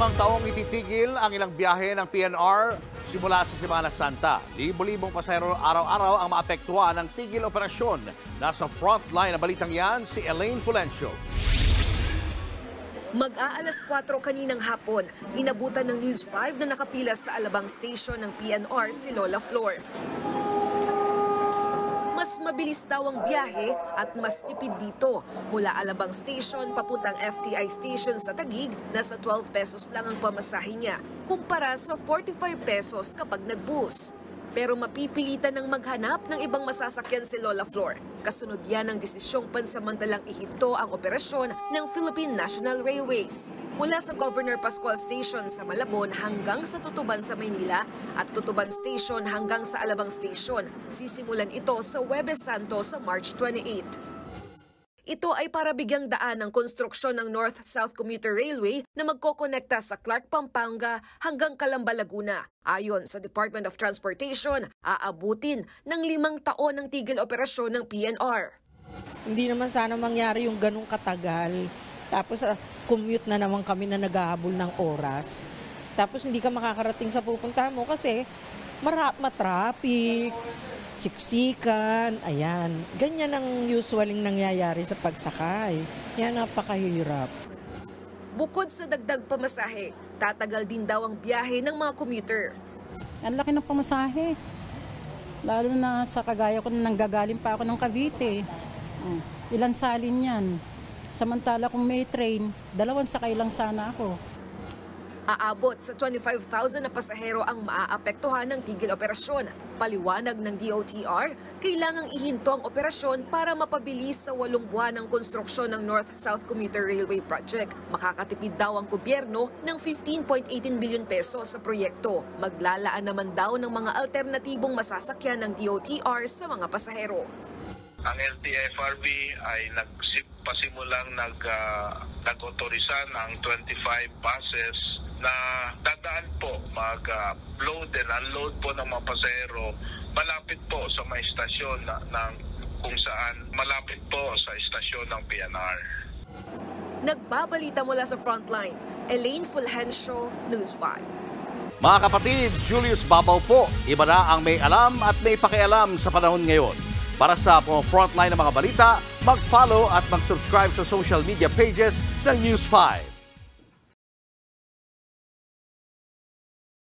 limang taong ititigil ang ilang biyahe ng PNR simula sa Semana Santa. Libo-libong pasahero araw-araw ang maapektuhan ng tigil operasyon. Nasa frontline na balitang yan si Elaine Fulencio. Mag-aalas 4 kaninang hapon, inabutan ng News 5 na nakapila sa Alabang Station ng PNR si Lola Flor. Mas mabilis daw ang biyahe at mas tipid dito. Mula Alabang Station papuntang FTI Station sa Taguig, nasa 12 pesos lang ang pamasahe niya, kumpara sa 45 pesos kapag nag-bus. Pero mapipilitan ng maghanap ng ibang masasakyan si Lola Flor. Kasunod yan ang desisyong pansamantalang ihinto ang operasyon ng Philippine National Railways. Mula sa Governor Pascual Station sa Malabon hanggang sa Tutuban sa Maynila at Tutuban Station hanggang sa Alabang Station. Sisimulan ito sa Huwebes Santo sa March 28. Ito ay para bigyang daan ng konstruksyon ng North-South Commuter Railway na magkokonekta sa Clark, Pampanga hanggang Calamba, Laguna. Ayon sa Department of Transportation, aabutin ng 5 taon ang tigil operasyon ng PNR. Hindi naman sana mangyari yung ganung katagal. Tapos commute na naman kami na naghahabol ng oras. Tapos hindi ka makakarating sa pupuntahan mo kasi matraffic, siksikan, ayan. Ganyan ang usualing nangyayari sa pagsakay. Yan napakahirap. Bukod sa dagdag pamasahe, tatagal din daw ang biyahe ng mga commuter. Ang laki ng pamasahe. Lalo na sa kagaya ko na nanggagaling pa ako ng Cavite. Ilan salin yan. Samantala kung may train, 2 sakay lang sana ako. Aabot sa 25,000 na pasahero ang maaapektuhan ng tigil operasyon. Paliwanag ng DOTR, kailangang ihinto ang operasyon para mapabilis sa 8 buwan ng konstruksyon ng North-South Commuter Railway Project. Makakatipid daw ang gobyerno ng 15.18 billion pesos sa proyekto. Maglalaan naman daw ng mga alternatibong masasakyan ng DOTR sa mga pasahero. Ang LTFRB ay pasimulang nag-autorisa ng 25 buses na dadaan po mag-load and unload po ng mga pasahero malapit po sa mga istasyon ng kung saan malapit po sa istasyon ng PNR. Nagbabalita mula sa frontline, Elaine Fulgencio, News 5. Mga kapatid, Julius Babaw po. Iba na ang may alam at may pakialam sa panahon ngayon. Para sa frontline ng mga balita, mag-follow at mag-subscribe sa social media pages ng News 5.